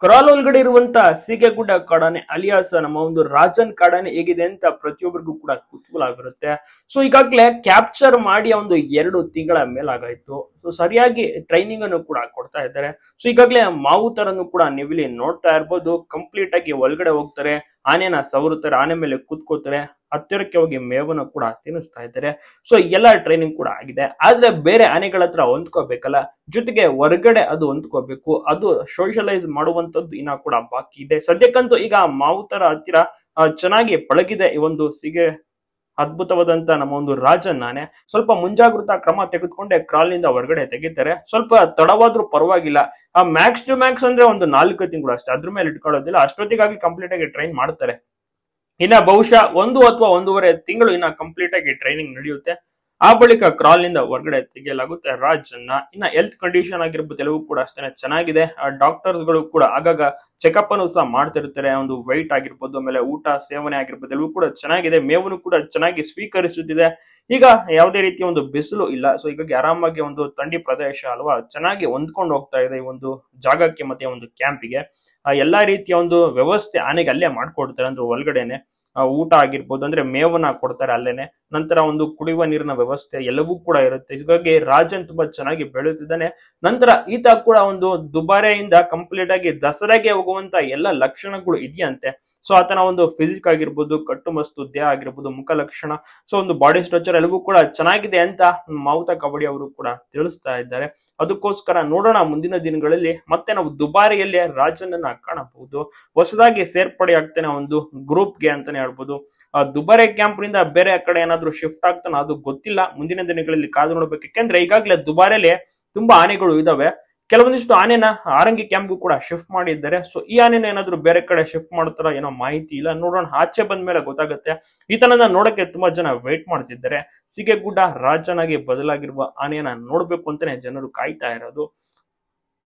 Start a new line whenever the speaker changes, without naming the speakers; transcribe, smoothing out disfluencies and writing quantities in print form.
ಕೊರಾಲ್ ಒಳಗಡೆ ಇರುವಂತ ಸೀಗೆಗುಡ್ಡ ಕಾಡಾನೆ ಅಲಿಯಾಸ್ ನಮ್ಮ ಒಂದು ರಾಜನ್ ಕಾಡಾನೆ ಹೇಗಿದೆ ಅಂತ ಪ್ರತಿಯೊಬ್ಬರಿಗೂ ಕೂಡ ಕುತೂಹಲ ಆಗಿರುತ್ತೆ. ಸೊ ಈಗಾಗಲೇ ಕ್ಯಾಪ್ಚರ್ ಮಾಡಿ ಒಂದು 2 ತಿಂಗಳ ಮೇಲಾಗಾಯ್ತು. ಸೊ ಸರಿಯಾಗಿ ಟ್ರೈನಿಂಗ್ ಅನ್ನು ಕೂಡ ಕೊಡ್ತಾ ಇದ್ದಾರೆ. ಸೊ ಈಗಾಗಲೇ ಮಾವುತರನ್ನು ಕೂಡ ನೀವಿಲ್ಲಿ ನೋಡ್ತಾ ಇರ್ಬೋದು. ಕಂಪ್ಲೀಟ್ ಆಗಿ ಒಳಗಡೆ ಹೋಗ್ತಾರೆ, ಆನೆನ ಸವರುತ್ತಾರೆ, ಆನೆ ಮೇಲೆ ಕೂತ್ಕೋತಾರೆ, ಹತ್ತಿರಕ್ಕೆ ಹೋಗಿ ಮೇವನ್ನು ಕೂಡ ತಿನ್ನಿಸ್ತಾ ಇದ್ದಾರೆ. ಸೊ ಎಲ್ಲ ಟ್ರೈನಿಂಗ್ ಕೂಡ ಆಗಿದೆ. ಆದ್ರೆ ಬೇರೆ ಆನೆಗಳ ಹತ್ರ ಹೊಂದ್ಕೋಬೇಕಲ್ಲ, ಜೊತೆಗೆ ಹೊರಗಡೆ ಅದು ಹೊಂದ್ಕೋಬೇಕು, ಅದು ಸೋಷಿಯಲೈಸ್ ಮಾಡುವಂತದ್ದು ಇನ್ನ ಕೂಡ ಬಾಕಿ ಇದೆ. ಸದ್ಯಕ್ಕಂತೂ ಈಗ ಮಾವುತರ ಹತ್ತಿರ ಚೆನ್ನಾಗಿ ಪಳಗಿದೆ ಈ ಒಂದು ಸಿಗೆ ಅದ್ಭುತವಾದಂತ ನಮ್ಮ ಒಂದು ರಾಜನ್ ಆನೆ. ಸ್ವಲ್ಪ ಮುಂಜಾಗ್ರತಾ ಕ್ರಮ ತೆಗೆದುಕೊಂಡೆ ಕ್ರಾಲ್ ನಿಂದ ಹೊರಗಡೆ ತೆಗಿತಾರೆ. ಸ್ವಲ್ಪ ತಡವಾದ್ರೂ ಪರವಾಗಿಲ್ಲ. ಮ್ಯಾಕ್ಸ್ ಟು ಮ್ಯಾಕ್ಸ್ ಅಂದ್ರೆ ಒಂದು 4 ತಿಂಗಳು ಅಷ್ಟೇ, ಅದ್ರ ಮೇಲೆ ಇಟ್ಕೊಳ್ಳೋದಿಲ್ಲ. ಅಷ್ಟೊತ್ತಿಗಾಗಿ ಕಂಪ್ಲೀಟ್ ಆಗಿ ಟ್ರೈನ್ ಮಾಡ್ತಾರೆ. ಇನ್ನ ಬಹುಶಃ 1 ಅಥವಾ 1.5 ತಿಂಗಳು ಇನ್ನ ಕಂಪ್ಲೀಟ್ ಆಗಿ ಟ್ರೈನಿಂಗ್ ನಡೆಯುತ್ತೆ. ಆ ಬಳಿಕ ಕ್ರಾಲ್ ನಿಂದ ಹೊರಗಡೆ ತೆಗೆಯಲಾಗುತ್ತೆ ರಾಜನ್ನ. ಇನ್ನ ಹೆಲ್ತ್ ಕಂಡೀಷನ್ ಆಗಿರ್ಬೋದು ಎಲ್ಲವೂ ಕೂಡ ಅಷ್ಟೇ ಚೆನ್ನಾಗಿದೆ. ಡಾಕ್ಟರ್ಸ್ ಗಳು ಕೂಡ ಆಗಾಗ ಚೆಕಪ್ ಅನ್ನು ಸಹ ಮಾಡ್ತಿರ್ತಾರೆ. ಒಂದು ವೈಟ್ ಆಗಿರ್ಬೋದು, ಆಮೇಲೆ ಊಟ ಸೇವನೆ ಆಗಿರ್ಬೋದು ಎಲ್ಲವೂ ಕೂಡ ಚೆನ್ನಾಗಿದೆ. ಮೇವನ್ನು ಕೂಡ ಚೆನ್ನಾಗಿ ಸ್ವೀಕರಿಸುತ್ತಿದೆ. ಈಗ ಯಾವುದೇ ರೀತಿಯ ಒಂದು ಬಿಸಿಲು ಇಲ್ಲ. ಸೊ ಹೀಗಾಗಿ ಆರಾಮಾಗಿ ಒಂದು ಥಂಡಿ ಪ್ರದೇಶ ಅಲ್ವಾ, ಚೆನ್ನಾಗಿ ಹೊಂದ್ಕೊಂಡು ಹೋಗ್ತಾ ಇದೆ ಈ ಒಂದು ಜಾಗಕ್ಕೆ ಮತ್ತೆ ಒಂದು ಕ್ಯಾಂಪಿಗೆ. ಎಲ್ಲಾ ರೀತಿಯ ಒಂದು ವ್ಯವಸ್ಥೆ ಆನೆಗೆ ಅಲ್ಲೇ ಮಾಡ್ಕೊಡ್ತಾರೆ. ಅಂದ್ರೆ ಒಳಗಡೆನೆ ಊಟ ಆಗಿರ್ಬೋದು, ಅಂದ್ರೆ ಮೇವನ್ನ ಕೊಡ್ತಾರೆ ಅಲ್ಲೇನೆ. ನಂತರ ಒಂದು ಕುಡಿಯುವ ನೀರಿನ ವ್ಯವಸ್ಥೆ ಎಲ್ಲವೂ ಕೂಡ ಇರುತ್ತೆ. ಹೀಗಾಗಿ ರಾಜನ್ ತುಂಬಾ ಚೆನ್ನಾಗಿ ಬೆಳೆಯುತ್ತಿದ್ದಾನೆ. ನಂತರ ಈತ ಕೂಡ ಒಂದು ದುಬಾರೆಯಿಂದ ಕಂಪ್ಲೀಟ್ ಆಗಿ ದಸರಾಗೆ ಹೋಗುವಂತ ಎಲ್ಲ ಲಕ್ಷಣಗಳು ಇದೆಯಂತೆ. ಸೊ ಆತನ ಒಂದು ಫಿಸಿಕ್ ಆಗಿರ್ಬೋದು, ಕಟ್ಟುಮಸ್ತು ದೇಹ ಆಗಿರ್ಬೋದು, ಮುಖ ಲಕ್ಷಣ, ಸೊ ಒಂದು ಬಾಡಿ ಸ್ಟ್ರಕ್ಚರ್ ಎಲ್ಲವೂ ಕೂಡ ಚೆನ್ನಾಗಿದೆ ಅಂತ ಮಾವುತ ಕಬಡ್ಡಿ ಅವರು ಕೂಡ ತಿಳಿಸ್ತಾ ಇದ್ದಾರೆ. ಅದಕ್ಕೋಸ್ಕರ ನೋಡೋಣ ಮುಂದಿನ ದಿನಗಳಲ್ಲಿ ಮತ್ತೆ ನಾವು ದುಬಾರಿಯಲ್ಲಿ ರಾಜನನ್ನ ಕಾಣಬಹುದು. ಹೊಸದಾಗಿ ಸೇರ್ಪಡೆ ಆಗ್ತಾನೆ ಒಂದು ಗ್ರೂಪ್ಗೆ ಅಂತಾನೆ ಹೇಳ್ಬೋದು. ದುಬಾರೆ ಕ್ಯಾಂಪ್ ನಿಂದ ಬೇರೆ ಕಡೆ ಏನಾದ್ರು ಶಿಫ್ಟ್ ಆಗ್ತಾನೆ ಅದು ಗೊತ್ತಿಲ್ಲ. ಮುಂದಿನ ದಿನಗಳಲ್ಲಿ ಕಾದು ನೋಡ್ಬೇಕು. ಯಾಕೆಂದ್ರೆ ಈಗಾಗಲೇ ದುಬಾರೆಯಲ್ಲಿ ತುಂಬಾ ಆನೆಗಳು ಇದಾವೆ. ಕೆಲವೊಂದಿಷ್ಟು ಆನೆನ ಆರಂಗಿ ಕ್ಯಾಂಪ್ಗೂ ಕೂಡ ಶಿಫ್ಟ್ ಮಾಡಿದ್ದಾರೆ. ಸೊ ಈ ಆನೆನ ಏನಾದ್ರು ಬೇರೆ ಕಡೆ ಶಿಫ್ಟ್ ಮಾಡ್ತಾರ ಏನೋ ಮಾಹಿತಿ ಇಲ್ಲ. ನೋಡೋಣ, ಆಚೆ ಬಂದ ಮೇಲೆ ಗೊತ್ತಾಗುತ್ತೆ. ಈತನನ್ನ ನೋಡಕ್ಕೆ ತುಂಬಾ ಜನ ವೇಟ್ ಮಾಡ್ತಿದ್ದಾರೆ. ಸಿಗೆಗುಡ್ಡ ರಾಜನಾಗಿ ಬದಲಾಗಿರುವ ಆನೆಯನ್ನ ನೋಡ್ಬೇಕು ಅಂತಾನೆ ಜನರು ಕಾಯ್ತಾ ಇರೋದು.